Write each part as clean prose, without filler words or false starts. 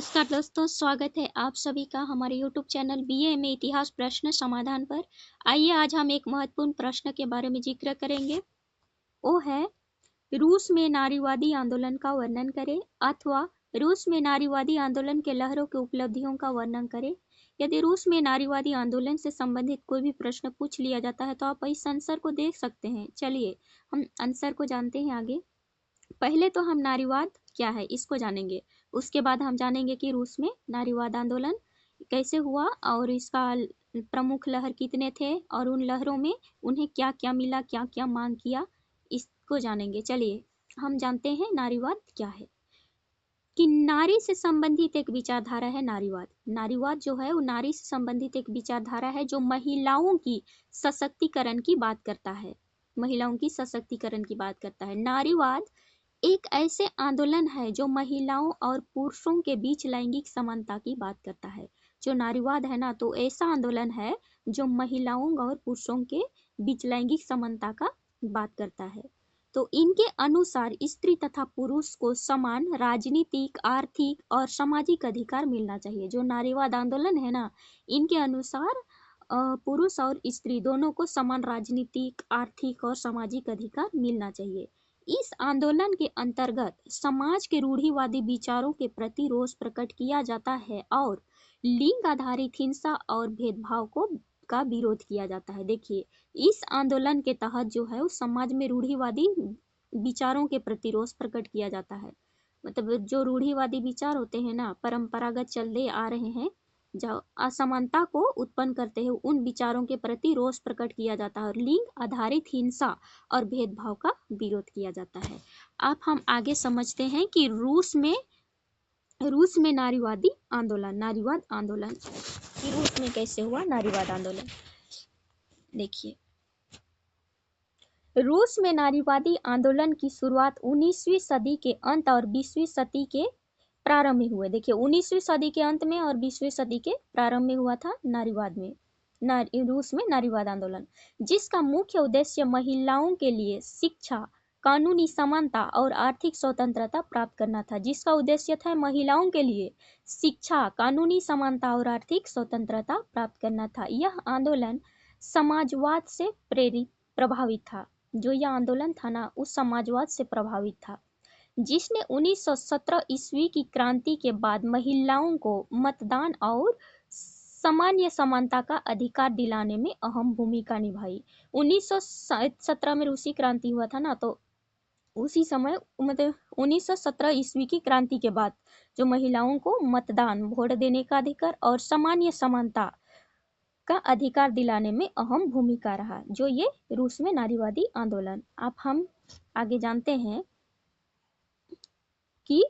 नमस्कार दोस्तों, स्वागत है आप सभी का हमारे YouTube चैनल बीए में इतिहास प्रश्न समाधान पर। आइए आज हम एक महत्वपूर्ण प्रश्न के बारे में जिक्र करेंगे। वो है रूस में नारीवादी आंदोलन का वर्णन करें अथवा रूस में नारीवादी आंदोलन के लहरों के उपलब्धियों का वर्णन करें। यदि रूस में नारीवादी आंदोलन से संबंधित कोई भी प्रश्न पूछ लिया जाता है तो आप इस आंसर को देख सकते हैं। चलिए हम आंसर को जानते हैं आगे। पहले तो हम नारीवाद क्या है इसको जानेंगे, उसके बाद हम जानेंगे कि रूस में नारीवाद आंदोलन कैसे हुआ और इसका प्रमुख लहर कितने थे और उन लहरों में उन्हें क्या क्या मिला, क्या क्या मांग किया, इसको जानेंगे। चलिए हम जानते हैं नारीवाद क्या है। कि नारी से संबंधित एक विचारधारा है नारीवाद। नारीवाद जो है वो नारी से संबंधित एक विचारधारा है जो महिलाओं की सशक्तिकरण की बात करता है। महिलाओं की सशक्तिकरण की बात करता है। नारीवाद एक ऐसे आंदोलन है जो महिलाओं और पुरुषों के बीच लैंगिक समानता की बात करता है। जो नारीवाद है ना, तो ऐसा आंदोलन है जो महिलाओं और पुरुषों के बीच लैंगिक समानता का बात करता है। तो इनके अनुसार स्त्री तथा पुरुष को समान राजनीतिक, आर्थिक और सामाजिक अधिकार मिलना चाहिए। जो नारीवाद आंदोलन है ना, इनके अनुसार पुरुष और स्त्री दोनों को समान राजनीतिक, आर्थिक और सामाजिक अधिकार मिलना चाहिए। इस आंदोलन के अंतर्गत समाज के रूढ़िवादी विचारों के प्रति रोष प्रकट किया जाता है और लिंग आधारित हिंसा और भेदभाव का विरोध किया जाता है। देखिए, इस आंदोलन के तहत जो है उस समाज में रूढ़िवादी विचारों के प्रति रोष प्रकट किया जाता है। मतलब जो रूढ़िवादी विचार होते हैं ना, परंपरागत चलते आ रहे हैं, जो असमानता को उत्पन्न करते हैं, उन विचारों के प्रति रोष प्रकट किया जाता है और लिंग आधारित हिंसा और भेदभाव का विरोध किया जाता है। अब हम आगे समझते हैं कि रूस में नारीवाद आंदोलन कि रूस में कैसे हुआ नारीवाद आंदोलन। देखिए, रूस में नारीवादी आंदोलन की शुरुआत 19वीं सदी के अंत और 20वीं सदी के प्रारंभ में हुए। देखिए, 19वीं सदी के अंत में और 20वीं सदी के प्रारंभ में हुआ था रूस में नारीवाद आंदोलन, जिसका मुख्य उद्देश्य महिलाओं के लिए शिक्षा, कानूनी समानता और आर्थिक स्वतंत्रता प्राप्त करना था। जिसका उद्देश्य था महिलाओं के लिए शिक्षा, कानूनी समानता और आर्थिक स्वतंत्रता प्राप्त करना था। यह आंदोलन समाजवाद से प्रभावित था। जो यह आंदोलन था ना, उस समाजवाद से प्रभावित था, जिसने 1917 ईस्वी की क्रांति के बाद महिलाओं को मतदान और सामान्य समानता का अधिकार दिलाने में अहम भूमिका निभाई। 1917 में रूसी क्रांति हुआ था ना, तो उसी समय मतलब 1917 ईस्वी की क्रांति के बाद जो महिलाओं को मतदान, वोट देने का अधिकार और सामान्य समानता का अधिकार दिलाने में अहम भूमिका रहा, जो ये रूस में नारीवादी आंदोलन। अब हम आगे जानते हैं कि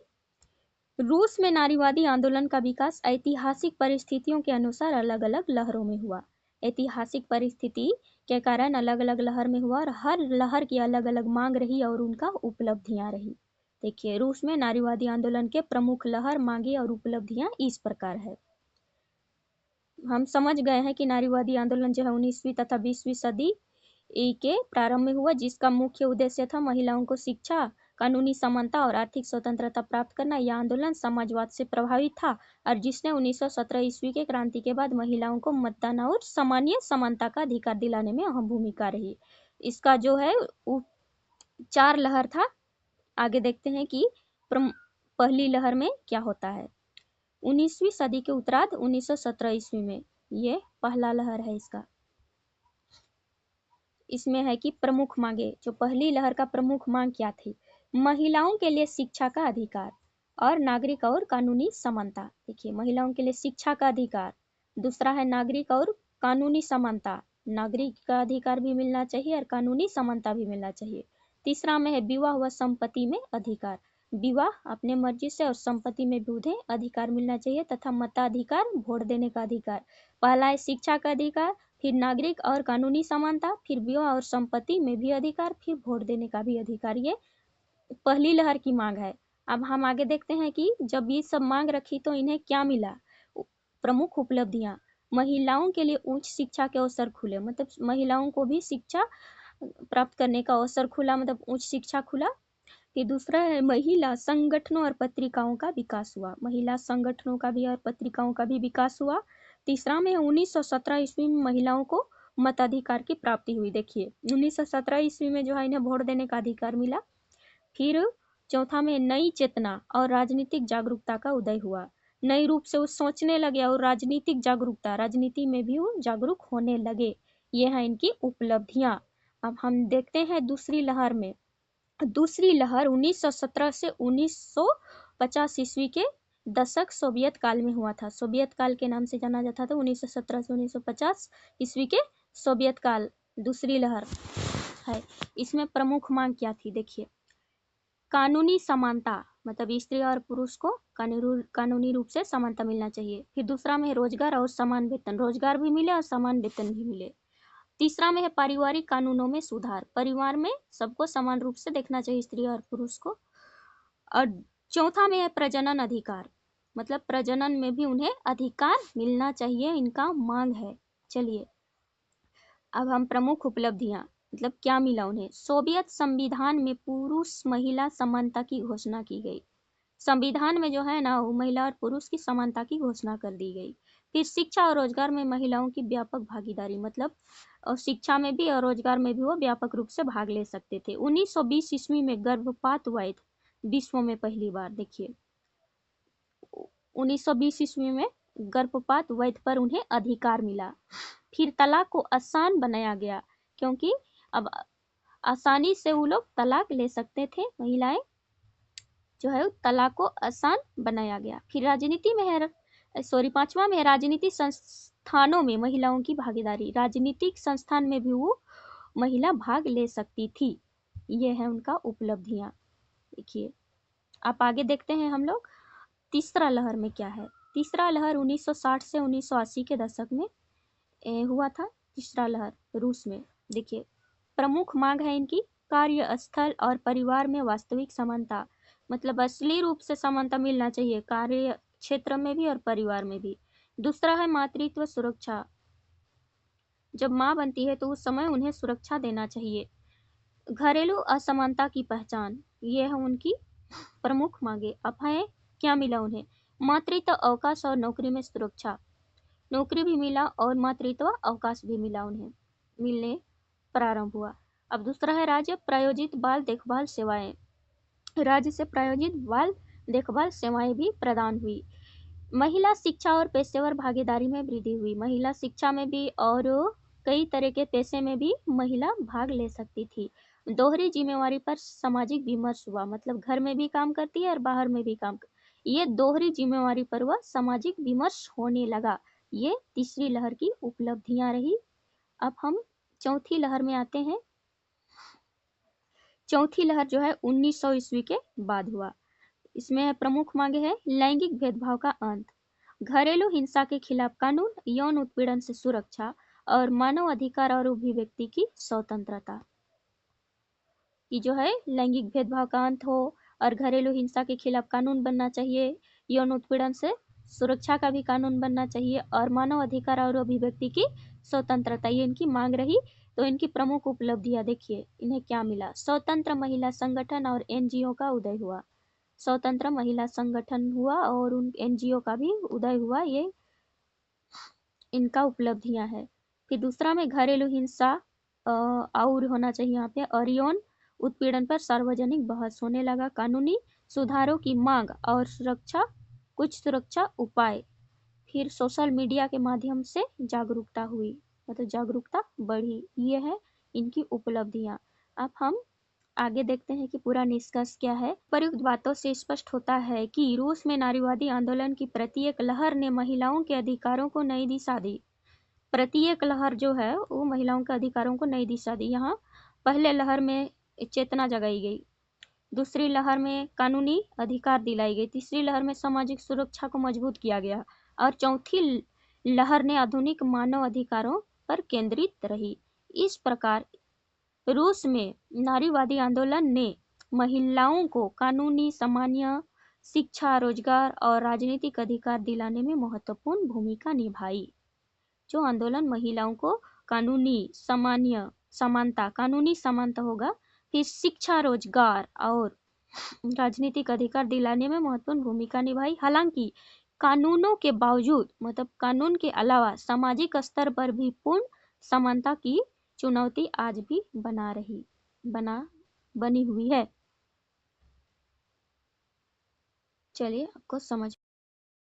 रूस में नारीवादी आंदोलन का विकास ऐतिहासिक परिस्थितियों के अनुसार अलग अलग लहरों में हुआ। ऐतिहासिक परिस्थिति के कारण अलग अलग लहर में हुआ और हर लहर की अलग अलग मांग रही और उनका उपलब्धियां रही। देखिए, रूस में नारीवादी आंदोलन के प्रमुख लहर, मांगे और उपलब्धियां इस प्रकार है। हम समझ गए हैं कि नारीवादी आंदोलन जो है 19वीं तथा 20वीं सदी के प्रारंभ में हुआ, जिसका मुख्य उद्देश्य था महिलाओं को शिक्षा, कानूनी समानता और आर्थिक स्वतंत्रता प्राप्त करना। यह आंदोलन समाजवाद से प्रभावित था और जिसने 1917 ईस्वी के क्रांति के बाद महिलाओं को मतदान और सामान्य समानता का अधिकार दिलाने में अहम भूमिका रही। इसका जो है 4 लहर था। आगे देखते हैं कि पहली लहर में क्या होता है। 19वीं सदी के उत्तरार्ध 1917 ईस्वी में ये पहला लहर है। इसमें है कि प्रमुख मांगे। जो पहली लहर का प्रमुख मांग क्या थी? महिलाओं के लिए शिक्षा का अधिकार और नागरिक और कानूनी समानता। देखिए, महिलाओं के लिए शिक्षा का अधिकार, दूसरा है नागरिक और कानूनी समानता। नागरिक का अधिकार भी मिलना चाहिए और कानूनी समानता भी मिलना चाहिए। तीसरा में है विवाह व संपत्ति में अधिकार। विवाह अपने मर्जी से और संपत्ति में भी उन्हें अधिकार मिलना चाहिए तथा मताधिकार, वोट देने का अधिकार। पहला है शिक्षा का अधिकार, फिर नागरिक और कानूनी समानता, फिर विवाह और संपत्ति में भी अधिकार, फिर वोट देने का भी अधिकार। ये पहली लहर की मांग है। अब हम आगे देखते हैं कि जब ये सब मांग रखी तो इन्हें क्या मिला। प्रमुख उपलब्धियां, महिलाओं के लिए उच्च शिक्षा के अवसर खुले। मतलब महिलाओं को भी शिक्षा प्राप्त करने का अवसर खुला, मतलब उच्च शिक्षा खुला। फिर दूसरा है महिला संगठनों और पत्रिकाओं का विकास हुआ, महिला संगठनों का भी और पत्रिकाओं का भी विकास हुआ। तीसरा में 1917 ईस्वी में महिलाओं को मताधिकार की प्राप्ति हुई। देखिए 1917 ईस्वी में जो है इन्हें वोट देने का अधिकार मिला। फिर चौथा में नई चेतना और राजनीतिक जागरूकता का उदय हुआ, नए रूप से वो सोचने लगे और राजनीतिक जागरूकता, राजनीति में भी वो जागरूक होने लगे। ये है इनकी उपलब्धियां। अब हम देखते हैं दूसरी लहर में। दूसरी लहर 1917 से 1950 ईस्वी के दशक सोवियत काल में हुआ था। सोवियत काल के नाम से जाना जाता था 1917 से 1950 ईस्वी के सोवियत काल। दूसरी लहर है, इसमें प्रमुख मांग क्या थी? देखिए कानूनी समानता, मतलब स्त्री और पुरुष को कानूनी रूप से समानता मिलना चाहिए। फिर दूसरा में है रोजगार और समान वेतन, रोजगार भी मिले और समान वेतन भी मिले। तीसरा में है पारिवारिक कानूनों में सुधार, परिवार में सबको समान रूप से देखना चाहिए स्त्री और पुरुष को। और चौथा में है प्रजनन अधिकार, मतलब प्रजनन में भी उन्हें अधिकार मिलना चाहिए, इनका मांग है। चलिए अब हम प्रमुख उपलब्धियां, मतलब क्या मिला उन्हें। सोवियत संविधान में पुरुष महिला समानता की घोषणा की गई, संविधान में जो है ना वो महिला और पुरुष की समानता की घोषणा कर दी गई। फिर शिक्षा और रोजगार में महिलाओं की व्यापक भागीदारी, मतलब और शिक्षा में भी और रोजगार में भी वो व्यापक रूप से भाग ले सकते थे। 1920 ईस्वी में गर्भपात वैध विश्व में पहली बार। देखिए 1920 ईस्वी में गर्भपात वैध पर उन्हें अधिकार मिला। फिर तलाक को आसान बनाया गया, क्योंकि अब आसानी से वो लोग तलाक ले सकते थे, महिलाएं जो है तलाक को आसान बनाया गया। फिर राजनीति में है, पांचवा में है राजनीतिक संस्थानों में महिलाओं की भागीदारी, राजनीतिक संस्थान में भी वो महिला भाग ले सकती थी। ये है उनका उपलब्धियां। देखिए आप आगे देखते हैं हम लोग तीसरा लहर में क्या है। तीसरा लहर 1960 से 1980 के दशक में हुआ था। तीसरा लहर रूस में। देखिए प्रमुख मांग है इनकी कार्यस्थल और परिवार में वास्तविक समानता, मतलब असली रूप से समानता मिलना चाहिए कार्य क्षेत्र में भी और परिवार में भी। दूसरा है मातृत्व सुरक्षा, जब माँ बनती है तो उस समय उन्हें सुरक्षा देना चाहिए। घरेलू असमानता की पहचान, ये है उनकी प्रमुख मांगे। अब है क्या मिला उन्हें, मातृत्व अवकाश और नौकरी में सुरक्षा, नौकरी भी मिला और मातृत्व अवकाश भी मिला, उन्हें मिलने प्रारंभ हुआ। अब दूसरा है राज्य प्रायोजित बाल देखभाल सेवाएं, राज्य से प्रायोजित बाल देखभाल सेवाएं भी प्रदान हुई। महिला शिक्षा और पेशेवर भागीदारी में वृद्धि हुई, महिला शिक्षा में भी और कई तरह के पेशे में भी महिला भाग ले सकती थी। दोहरी जिम्मेवारी पर सामाजिक विमर्श हुआ, मतलब घर में भी काम करती है और बाहर में भी काम ये दोहरी जिम्मेवारी पर वह सामाजिक विमर्श होने लगा। ये तीसरी लहर की उपलब्धियां रही। अब हम चौथी लहर में आते हैं। चौथी लहर जो है 1900 ईस्वी के बाद हुआ। इसमें प्रमुख मांगे है लैंगिक भेदभाव का अंत, घरेलू हिंसा के खिलाफ कानून, यौन उत्पीड़न से सुरक्षा और मानव अधिकार और अभिव्यक्ति की स्वतंत्रता। कि जो है लैंगिक भेदभाव का अंत हो और घरेलू हिंसा के खिलाफ कानून बनना चाहिए, यौन उत्पीड़न से सुरक्षा का भी कानून बनना चाहिए और मानव अधिकार और अभिव्यक्ति की स्वतंत्रता, ये इनकी मांग रही। तो इनकी प्रमुख उपलब्धियां देखिए इन्हें क्या मिला। स्वतंत्र महिला संगठन और एनजीओ का उदय हुआ, स्वतंत्र महिला संगठन हुआ और उन एनजीओ का भी उदय हुआ, ये इनका उपलब्धियां है। फिर दूसरा में घरेलू हिंसा और होना चाहिए यहाँ पे, और यौन उत्पीड़न पर सार्वजनिक बहस होने लगा, कानूनी सुधारों की मांग और कुछ सुरक्षा उपाय। फिर सोशल मीडिया के माध्यम से जागरूकता हुई, मतलब जागरूकता बढ़ी। ये है इनकी उपलब्धियां। अब हम आगे देखते हैं कि पूरा निष्कर्ष क्या है। प्रयुक्त बातों से स्पष्ट होता है कि रूस में नारीवादी आंदोलन की प्रत्येक लहर ने महिलाओं के अधिकारों को नई दिशा दी। प्रत्येक लहर जो है वो महिलाओं के अधिकारों को नई दिशा दी। यहाँ पहले लहर में चेतना जगाई गई, दूसरी लहर में कानूनी अधिकार दिलाई गई, तीसरी लहर में सामाजिक सुरक्षा को मजबूत किया गया और चौथी लहर ने आधुनिक मानव अधिकारों पर केंद्रित रही। इस प्रकार रूस में नारीवादी आंदोलन ने महिलाओं को कानूनी सामान्य शिक्षा, रोजगार और राजनीतिक अधिकार दिलाने में महत्वपूर्ण भूमिका निभाई। जो आंदोलन महिलाओं को कानूनी समानता होगा, फिर शिक्षा, रोजगार और राजनीतिक अधिकार दिलाने में महत्वपूर्ण भूमिका निभाई। हालांकि कानूनों के बावजूद मतलब कानून के अलावा सामाजिक स्तर पर भी पूर्ण समानता की चुनौती आज भी बनी हुई है। चलिए आपको समझ